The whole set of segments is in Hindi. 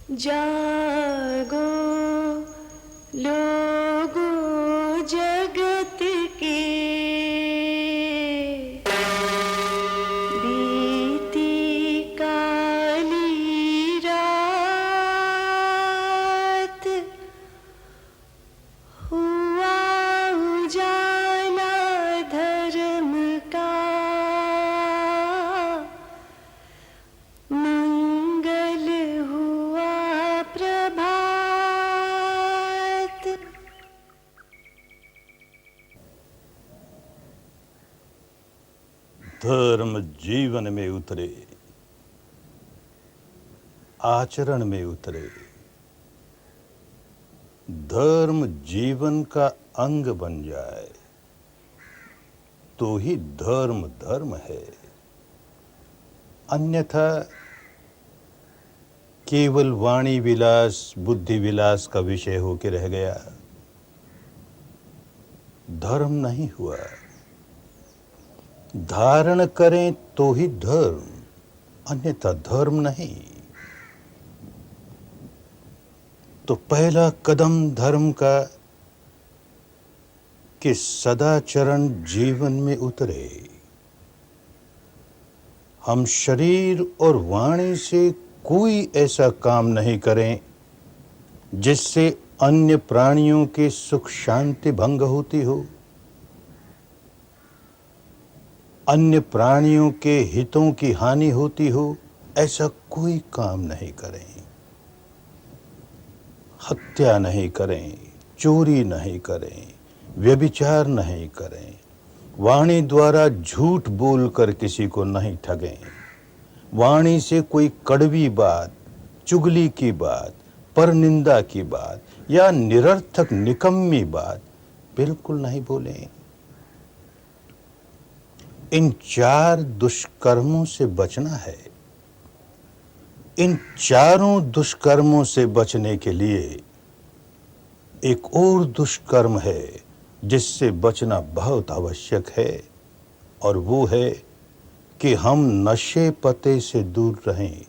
जागो लोगों जगत के, बीती काली रात, हुआ उजाला धर्म का, मंगल हुआ प्रभात। धर्म जीवन में उतरे, आचरण में उतरे। धर्म जीवन का अंग बन जाए तो ही धर्म धर्म है, अन्यथा केवल वाणी विलास, बुद्धि विलास का विषय होकर रह गया, धर्म नहीं हुआ। धारण करें तो ही धर्म, अन्यथा धर्म नहीं। तो पहला कदम धर्म का कि सदाचरण जीवन में उतरे। हम शरीर और वाणी से कोई ऐसा काम नहीं करें जिससे अन्य प्राणियों के सुख शांति भंग होती हो, अन्य प्राणियों के हितों की हानि होती हो। ऐसा कोई काम नहीं करें। हत्या नहीं करें, चोरी नहीं करें, व्यभिचार नहीं करें, वाणी द्वारा झूठ बोलकर किसी को नहीं ठगें, वाणी से कोई कड़वी बात, चुगली की बात, परनिंदा की बात या निरर्थक निकम्मी बात बिल्कुल नहीं बोलें। इन 4 दुष्कर्मों से बचना है। इन चारों दुष्कर्मों से बचने के लिए एक और दुष्कर्म है जिससे बचना बहुत आवश्यक है, और वो है कि हम नशे पते से दूर रहें।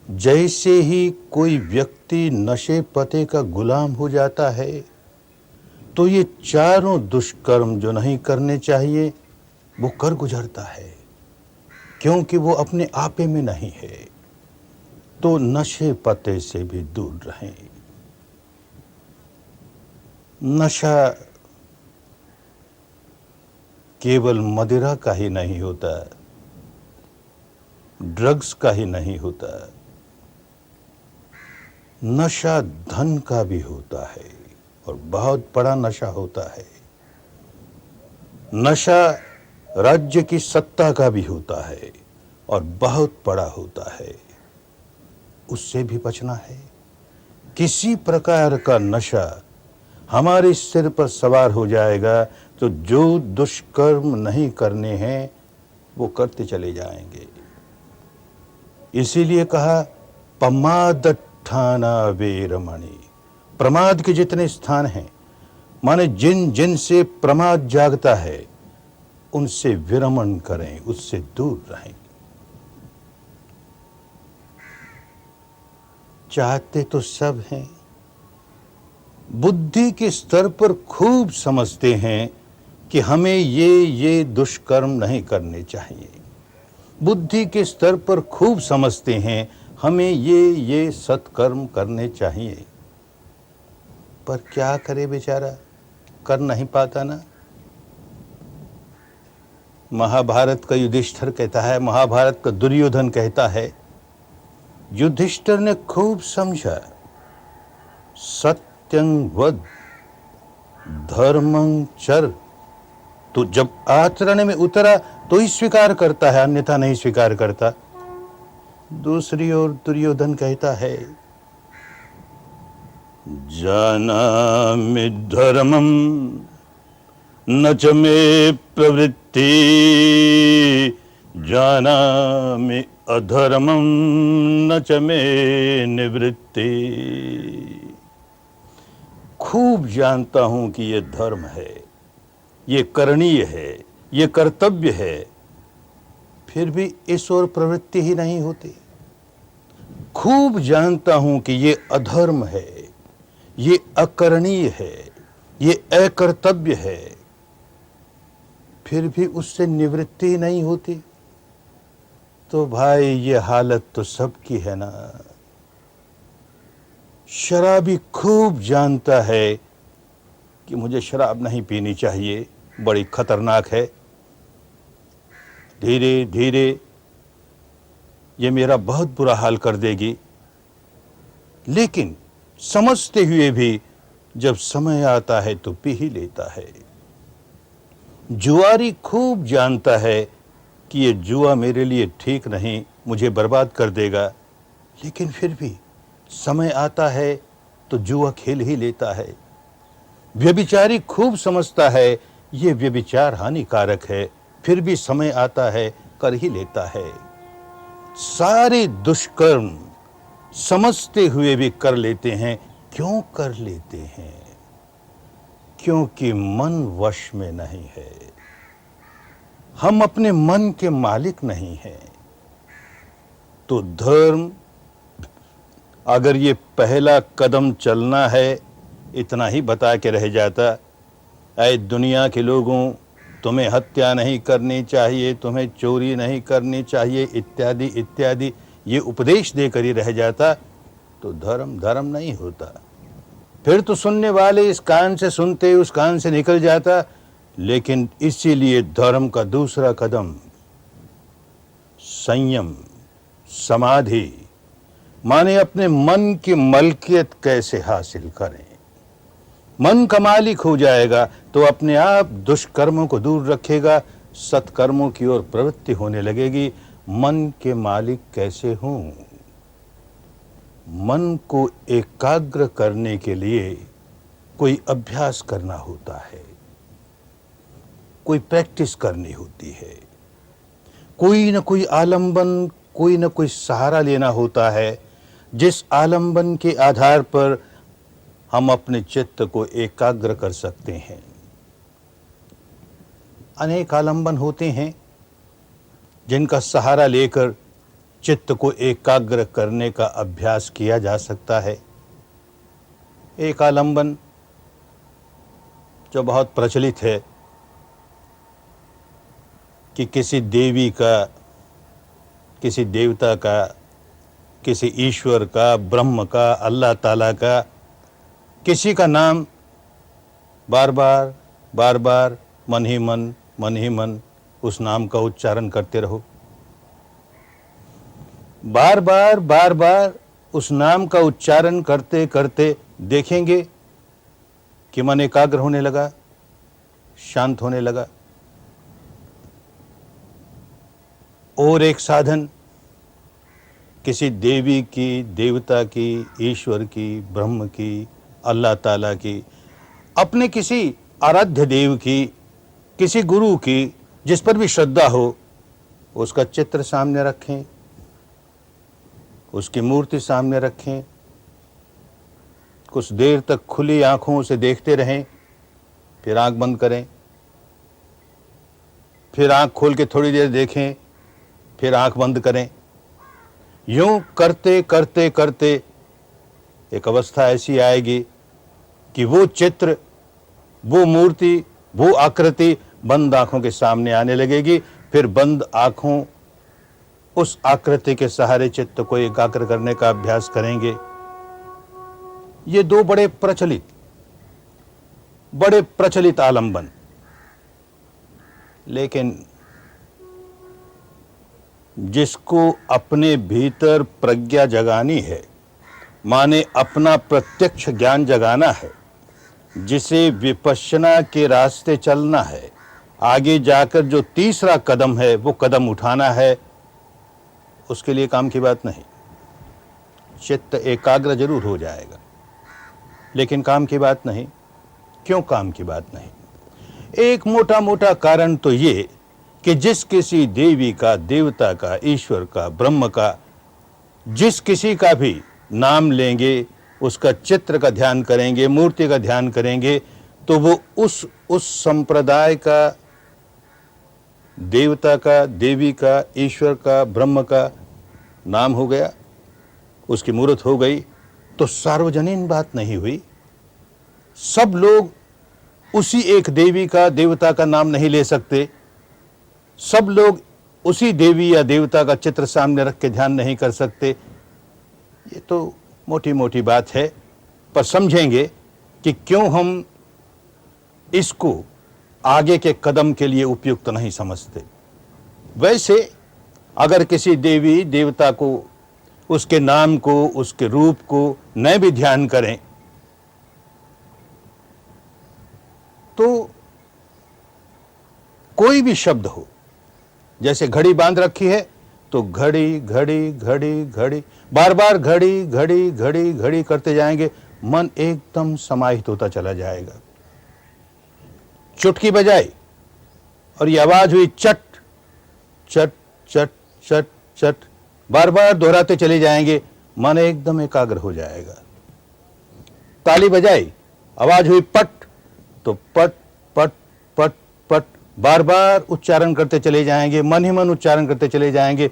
जैसे ही कोई व्यक्ति नशे पते का गुलाम हो जाता है तो ये चारों दुष्कर्म जो नहीं करने चाहिए वो कर गुजरता है, क्योंकि वो अपने आपे में नहीं है। तो नशे पते से भी दूर रहें। नशा केवल मदिरा का ही नहीं होता, ड्रग्स का ही नहीं होता, नशा धन का भी होता है और बहुत बड़ा नशा होता है। नशा राज्य की सत्ता का भी होता है और बहुत बड़ा होता है, उससे भी बचना है। किसी प्रकार का नशा हमारे सिर पर सवार हो जाएगा तो जो दुष्कर्म नहीं करने हैं वो करते चले जाएंगे। इसीलिए कहा पमादठाना वेरमणि। प्रमाद के जितने स्थान हैं, माने जिन जिन से प्रमाद जागता है उनसे विरमण करें, उससे दूर रहें। चाहते तो सब हैं, बुद्धि के स्तर पर खूब समझते हैं कि हमें ये दुष्कर्म नहीं करने चाहिए। बुद्धि के स्तर पर खूब समझते हैं हमें ये सत्कर्म करने चाहिए, पर क्या करे बेचारा, कर नहीं पाता ना। महाभारत का युधिष्ठिर कहता है, महाभारत का दुर्योधन कहता है, युधिष्ठिर ने खूब समझा, सत्यं वद धर्मं चर। तो जब आचरण में उतरा तो ही स्वीकार करता है, अन्यथा नहीं स्वीकार करता। दूसरी ओर दुर्योधन कहता है, जानामि धर्मं न च मे प्रवृत्ति, जानामि अधर्मं न च मे निवृत्ति। खूब जानता हूं कि ये धर्म है, ये करणीय है, ये कर्तव्य है, फिर भी इस ओर प्रवृत्ति ही नहीं होती। खूब जानता हूं कि ये अधर्म है, ये अकरणीय है, ये अकर्तव्य है, फिर भी उससे निवृत्ति नहीं होती, तो भाई ये हालत तो सबकी है ना। शराबी खूब जानता है कि मुझे शराब नहीं पीनी चाहिए, बड़ी खतरनाक है, धीरे धीरे ये मेरा बहुत बुरा हाल कर देगी, लेकिन समझते हुए भी जब समय आता है तो पी ही लेता है। जुआरी खूब जानता है कि ये जुआ मेरे लिए ठीक नहीं, मुझे बर्बाद कर देगा, लेकिन फिर भी समय आता है तो जुआ खेल ही लेता है। व्यभिचारी खूब समझता है ये व्यभिचार हानिकारक है, फिर भी समय आता है कर ही लेता है। सारे दुष्कर्म समझते हुए भी कर लेते हैं। क्यों कर लेते हैं? क्योंकि मन वश में नहीं है। हम अपने मन के मालिक नहीं हैं। तो धर्म, अगर ये पहला कदम चलना है, इतना ही बता के रह जाता, ऐ दुनिया के लोगों, तुम्हें हत्या नहीं करनी चाहिए, तुम्हें चोरी नहीं करनी चाहिए, इत्यादि इत्यादि ये उपदेश देकर ही रह जाता, तो धर्म धर्म नहीं होता। फिर तो सुनने वाले इस कान से सुनते उस कान से निकल जाता। लेकिन इसीलिए धर्म का दूसरा कदम संयम, समाधि, माने अपने मन की मलकियत कैसे हासिल करें। मन का मालिक हो जाएगा तो अपने आप दुष्कर्मों को दूर रखेगा, सत्कर्मों की ओर प्रवृत्ति होने लगेगी। मन के मालिक कैसे हों? मन को एकाग्र करने के लिए कोई अभ्यास करना होता है, कोई प्रैक्टिस करनी होती है, कोई न कोई आलंबन, कोई न कोई सहारा लेना होता है, जिस आलंबन के आधार पर हम अपने चित्त को एकाग्र कर सकते हैं। अनेक आलंबन होते हैं जिनका सहारा लेकर चित्त को एकाग्र करने का अभ्यास किया जा सकता है। एक आलंबन जो बहुत प्रचलित है कि किसी देवी का, किसी देवता का, किसी ईश्वर का, ब्रह्म का, अल्लाह ताला का, किसी का नाम बार बार मन ही मन उस नाम का उच्चारण करते रहो। बार बार उस नाम का उच्चारण करते करते देखेंगे कि मन एकाग्र होने लगा, शांत होने लगा। और एक साधन, किसी देवी की, देवता की, ईश्वर की, ब्रह्म की, अल्लाह ताला की, अपने किसी आराध्य देव की, किसी गुरु की, जिस पर भी श्रद्धा हो, उसका चित्र सामने रखें, उसकी मूर्ति सामने रखें, कुछ देर तक खुली आंखों से देखते रहें, फिर आंख बंद करें, फिर आंख खोल के थोड़ी देर देखें, फिर आंख बंद करें। यूं करते करते करते एक अवस्था ऐसी आएगी कि वो चित्र, वो मूर्ति, वो आकृति बंद आंखों के सामने आने लगेगी। फिर बंद आंखों उस आकृति के सहारे चित्त को एकाग्र करने का अभ्यास करेंगे। ये दो बड़े प्रचलित आलंबन। लेकिन जिसको अपने भीतर प्रज्ञा जगानी है, माने अपना प्रत्यक्ष ज्ञान जगाना है, जिसे विपश्यना के रास्ते चलना है, आगे जाकर जो तीसरा कदम है वो कदम उठाना है, उसके लिए काम की बात नहीं। चित्त एकाग्र जरूर हो जाएगा, लेकिन काम की बात नहीं। क्यों काम की बात नहीं? एक मोटा कारण तो ये कि जिस किसी देवी का, देवता का, ईश्वर का, ब्रह्म का, जिस किसी का भी नाम लेंगे, उसका चित्र का ध्यान करेंगे, मूर्ति का ध्यान करेंगे, तो वो उस संप्रदाय का, देवता का, देवी का, ईश्वर का, ब्रह्म का नाम हो गया। उसकी मूर्त हो गई तो सार्वजनीन बात नहीं हुई। सब लोग उसी एक देवी का देवता का नाम नहीं ले सकते, सब लोग उसी देवी या देवता का चित्र सामने रख के ध्यान नहीं कर सकते। ये तो मोटी मोटी बात है, पर समझेंगे कि क्यों हम इसको आगे के कदम के लिए उपयुक्त नहीं समझते। वैसे अगर किसी देवी देवता को, उसके नाम को, उसके रूप को न भी ध्यान करें तो कोई भी शब्द हो, जैसे घड़ी बांध रखी है तो घड़ी घड़ी घड़ी घड़ी, बार बार घड़ी घड़ी घड़ी घड़ी करते जाएंगे, मन एकदम समाहित होता चला जाएगा। चुटकी बजाई और ये आवाज हुई चट चट चट चट चट, बार बार दोहराते चले जाएंगे, मन एकदम एकाग्र हो जाएगा। ताली बजाई, आवाज हुई पट, तो पट पट पट पट, बार बार उच्चारण करते चले जाएंगे, मन ही मन उच्चारण करते चले जाएंगे,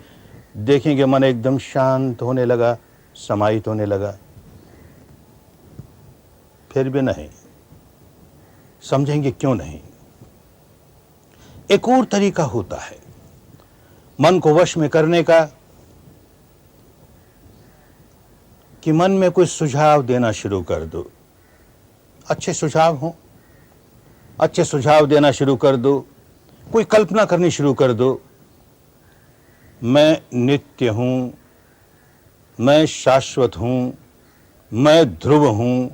देखेंगे मन एकदम शांत होने लगा, समाहित होने लगा। फिर भी नहीं, समझेंगे क्यों नहीं। एक और तरीका होता है मन को वश में करने का, कि मन में कोई सुझाव देना शुरू कर दो। अच्छे सुझाव हो, अच्छे सुझाव देना शुरू कर दो, कोई कल्पना करनी शुरू कर दो। मैं नित्य हूं, मैं शाश्वत हूं, मैं ध्रुव हूं,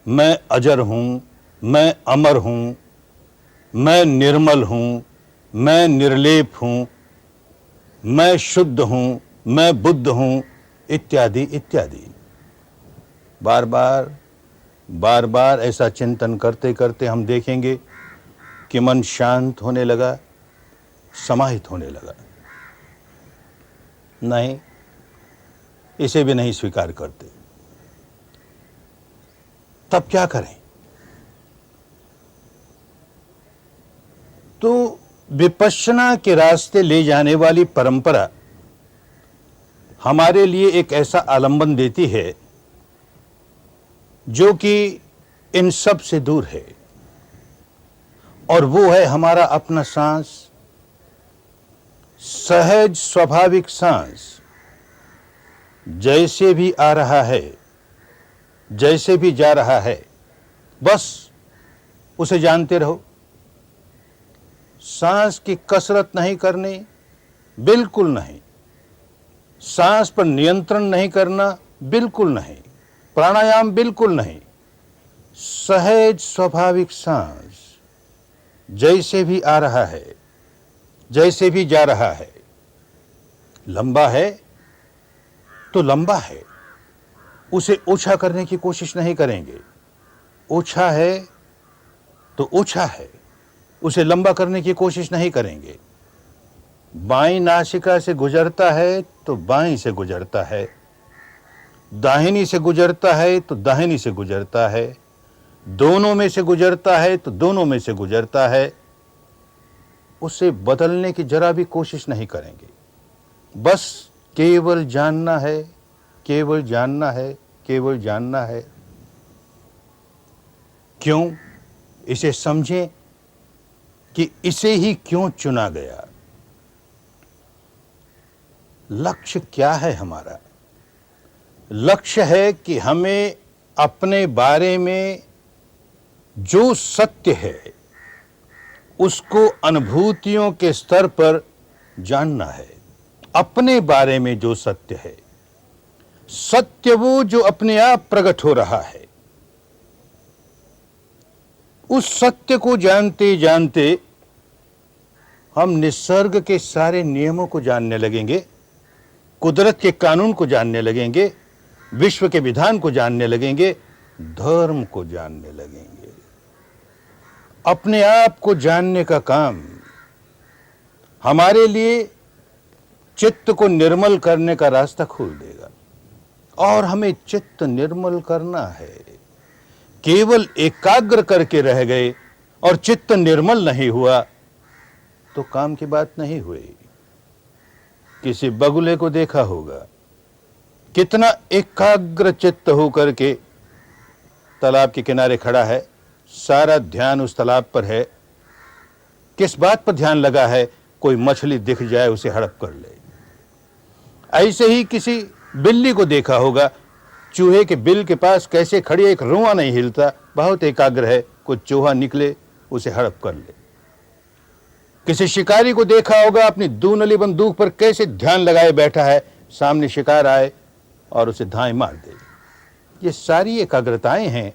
मैं अजर हूं, मैं अमर हूं, मैं निर्मल हूं, मैं निर्लेप हूं, मैं शुद्ध हूं, मैं बुद्ध हूं, इत्यादि इत्यादि। बार बार बार बार ऐसा चिंतन करते करते हम देखेंगे कि मन शांत होने लगा, समाहित होने लगा। नहीं, इसे भी नहीं स्वीकार करते। तब क्या करें? तो विपश्यना के रास्ते ले जाने वाली परंपरा हमारे लिए एक ऐसा आलंबन देती है जो कि इन सब से दूर है, और वो है हमारा अपना सांस, सहज स्वाभाविक सांस। जैसे भी आ रहा है, जैसे भी जा रहा है, बस उसे जानते रहो। सांस की कसरत नहीं करनी, बिल्कुल नहीं। सांस पर नियंत्रण नहीं करना, बिल्कुल नहीं। प्राणायाम बिल्कुल नहीं। सहज स्वाभाविक सांस, जैसे भी आ रहा है, जैसे भी जा रहा है। लंबा है तो लंबा है, उसे ओछा करने की कोशिश नहीं करेंगे। ओछा है तो ओछा है, उसे लंबा करने की कोशिश नहीं करेंगे। बाईं नासिका से गुजरता है तो बाईं से गुजरता है, दाहिनी से गुजरता है तो दाहिनी से गुजरता है, दोनों में से गुजरता है तो दोनों में से गुजरता है। उसे बदलने की जरा भी कोशिश नहीं करेंगे। बस केवल जानना है, केवल जानना है, केवल जानना है। क्यों? इसे समझें कि इसे ही क्यों चुना गया। लक्ष्य क्या है हमारा? लक्ष्य है कि हमें अपने बारे में जो सत्य है उसको अनुभूतियों के स्तर पर जानना है। अपने बारे में जो सत्य है, सत्य वो जो अपने आप प्रकट हो रहा है, उस सत्य को जानते जानते हम निसर्ग के सारे नियमों को जानने लगेंगे, कुदरत के कानून को जानने लगेंगे, विश्व के विधान को जानने लगेंगे, धर्म को जानने लगेंगे। अपने आप को जानने का काम हमारे लिए चित्त को निर्मल करने का रास्ता खोल देगा। और हमें चित्त निर्मल करना है। केवल एकाग्र करके रह गए और चित्त निर्मल नहीं हुआ तो काम की बात नहीं हुई। किसी बगुले को देखा होगा, कितना एकाग्र चित्त होकर के तालाब के किनारे खड़ा है, सारा ध्यान उस तालाब पर है। किस बात पर ध्यान लगा है? कोई मछली दिख जाए उसे हड़प कर ले। ऐसे ही किसी बिल्ली को देखा होगा, चूहे के बिल के पास कैसे खड़ी है, एक रुआ नहीं हिलता, बहुत एकाग्र है, कोई चूहा निकले उसे हड़प कर ले। किसी शिकारी को देखा होगा, अपनी दूनली बंदूक पर कैसे ध्यान लगाए बैठा है, सामने शिकार आए और उसे धाए मार दे। ये सारी एकाग्रताएं हैं,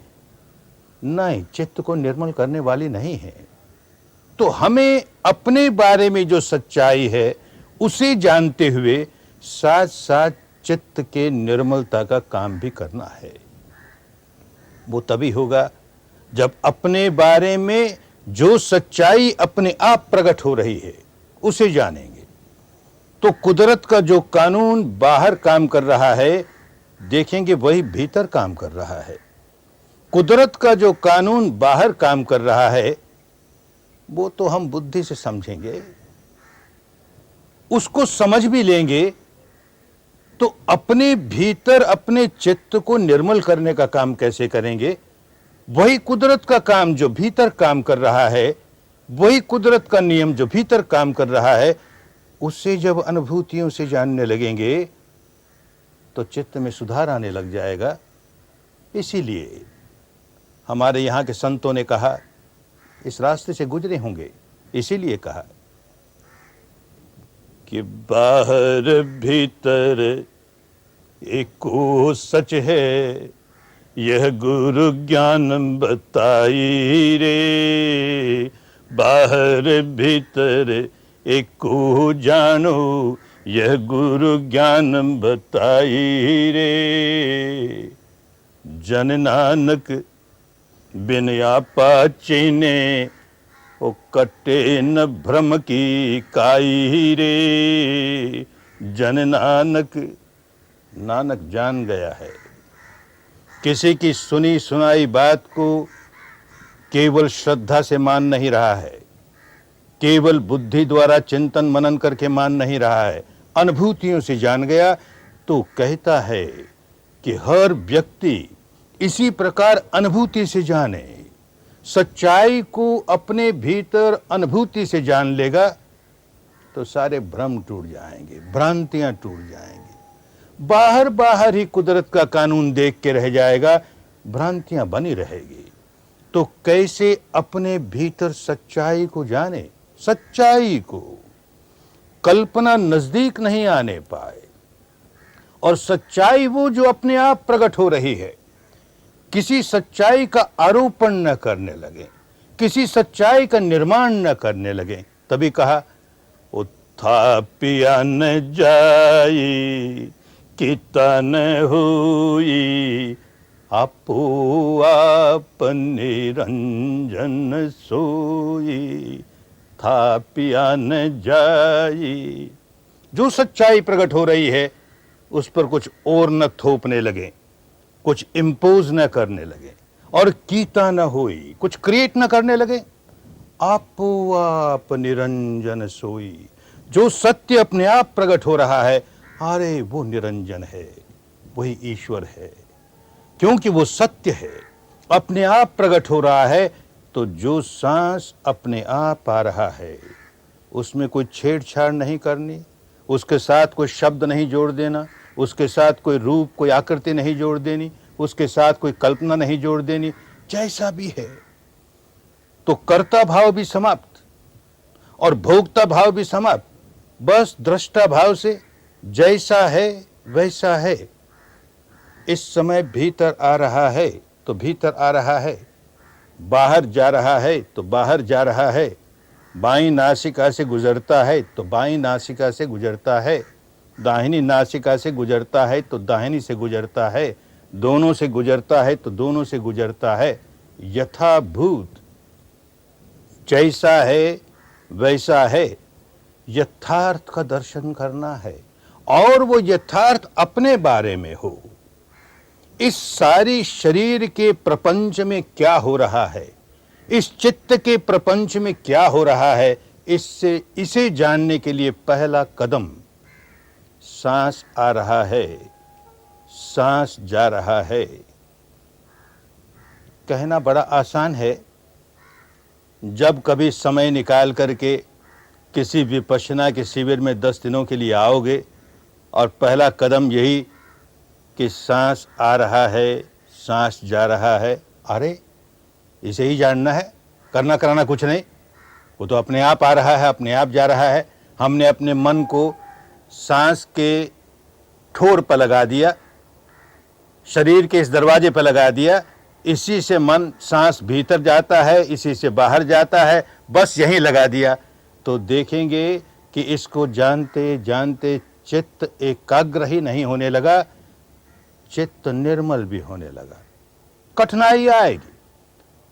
नहीं चित्त को निर्मल करने वाली नहीं है। तो हमें अपने बारे में जो सच्चाई है उसे जानते हुए साथ साथ चित्त के निर्मलता का काम भी करना है। वो तभी होगा जब अपने बारे में जो सच्चाई अपने आप प्रकट हो रही है उसे जानेंगे। तो कुदरत का जो कानून बाहर काम कर रहा है, देखेंगे वही भीतर काम कर रहा है। कुदरत का जो कानून बाहर काम कर रहा है वो तो हम बुद्धि से समझेंगे, उसको समझ भी लेंगे तो अपने भीतर अपने चित्त को निर्मल करने का काम कैसे करेंगे? वही कुदरत का काम जो भीतर काम कर रहा है, वही कुदरत का नियम जो भीतर काम कर रहा है, उससे जब अनुभूतियों से जानने लगेंगे तो चित्त में सुधार आने लग जाएगा। इसीलिए हमारे यहाँ के संतों ने कहा, इस रास्ते से गुजरे होंगे, इसीलिए कहा कि बाहर भीतर एको सच है, यह गुरु ज्ञान बताई रे। बाहर भीतर एको जानो, यह गुरु ज्ञान बताई रे। जन नानक बिन आपा चीने, ओ कटे न भ्रम की काई रे। जन नानक, नानक जान गया है। किसी की सुनी सुनाई बात को केवल श्रद्धा से मान नहीं रहा है, केवल बुद्धि द्वारा चिंतन मनन करके मान नहीं रहा है, अनुभूतियों से जान गया। तो कहता है कि हर व्यक्ति इसी प्रकार अनुभूति से जाने, सच्चाई को अपने भीतर अनुभूति से जान लेगा तो सारे भ्रम टूट जाएंगे, भ्रांतियां टूट जाएंगी। बाहर बाहर ही कुदरत का कानून देख के रह जाएगा, भ्रांतियां बनी रहेगी। तो कैसे अपने भीतर सच्चाई को जाने? सच्चाई को कल्पना नजदीक नहीं आने पाए, और सच्चाई वो जो अपने आप प्रकट हो रही है। किसी सच्चाई का आरोपण न करने लगे, किसी सच्चाई का निर्माण न करने लगे। तभी कहा, उत्थापिया न जाई किता न हुई, आपो आप निरंजन सोई। थापिया न जाई, जो सच्चाई प्रकट हो रही है उस पर कुछ और न थोपने लगे, कुछ इम्पोज न करने लगे, और कीता न होई, कुछ क्रिएट न करने लगे। आपो आप निरंजन सोई, जो सत्य अपने आप प्रकट हो रहा है, अरे वो निरंजन है, वही ईश्वर है। क्योंकि वो सत्य है, अपने आप प्रकट हो रहा है। तो जो सांस अपने आप आ रहा है उसमें कोई छेड़छाड़ नहीं करनी, उसके साथ कोई शब्द नहीं जोड़ देना, उसके साथ कोई रूप कोई आकृति नहीं जोड़ देनी, उसके साथ कोई कल्पना नहीं जोड़ देनी। जैसा भी है तो कर्ता भाव भी समाप्त और भोक्ता भाव भी समाप्त, बस दृष्टा भाव से जैसा है वैसा है। इस समय भीतर आ रहा है तो भीतर आ रहा है, बाहर जा रहा है तो बाहर जा रहा है, बाईं नासिका से गुजरता है तो बाईं नासिका से गुजरता है, दाहिनी नासिका से गुजरता है तो दाहिनी से गुजरता है, दोनों से गुजरता है तो दोनों से गुजरता है। यथाभूत जैसा है वैसा है, यथार्थ का दर्शन करना है, और वो यथार्थ अपने बारे में हो। इस सारी शरीर के प्रपंच में क्या हो रहा है, इस चित्त के प्रपंच में क्या हो रहा है, इसे जानने के लिए पहला कदम, सांस आ रहा है सांस जा रहा है। कहना बड़ा आसान है। जब कभी समय निकाल करके किसी विपश्यना के शिविर में 10 दिनों के लिए आओगे और पहला कदम यही कि सांस आ रहा है, सांस जा रहा है, अरे इसे ही जानना है, करना कराना कुछ नहीं, वो तो अपने आप आ रहा है, अपने आप जा रहा है। हमने अपने मन को सांस के ठोर पर लगा दिया, शरीर के इस दरवाजे पर लगा दिया, इसी से मन सांस भीतर जाता है, इसी से बाहर जाता है, बस यहीं लगा दिया। तो देखेंगे कि इसको जानते जानते चित्त एकाग्र ही नहीं होने लगा, चित्त निर्मल भी होने लगा। कठिनाई आएगी,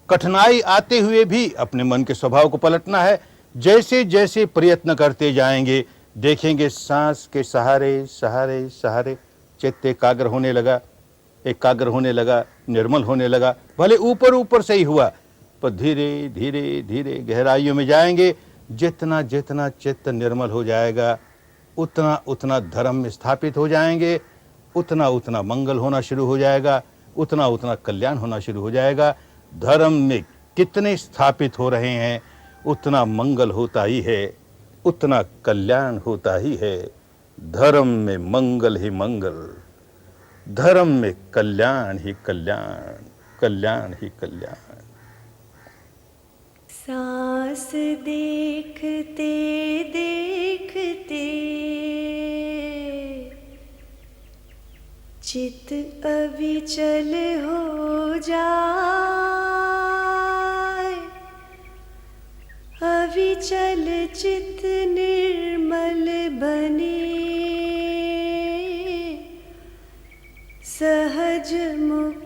कठिनाई आते हुए भी अपने मन के स्वभाव को पलटना है। जैसे जैसे प्रयत्न करते जाएंगे देखेंगे सांस के सहारे सहारे सहारे चित्त एकाग्र होने लगा, एकाग्र होने लगा, निर्मल होने लगा। भले ऊपर ऊपर से ही हुआ, पर धीरे धीरे धीरे गहराइयों में जाएंगे। जितना जितना चित्त निर्मल हो जाएगा उतना उतना धर्म में स्थापित हो जाएंगे, उतना उतना मंगल होना शुरू हो जाएगा, उतना उतना कल्याण होना शुरू हो जाएगा। धर्म में कितने स्थापित हो रहे हैं उतना मंगल होता ही है, उतना कल्याण होता ही है। धर्म में मंगल ही मंगल, धर्म में कल्याण ही कल्याण, कल्याण ही कल्याण। सांस देखते देखते चित अविचल हो जाए, अविचल चित निर्मल बने, सहज मुक्त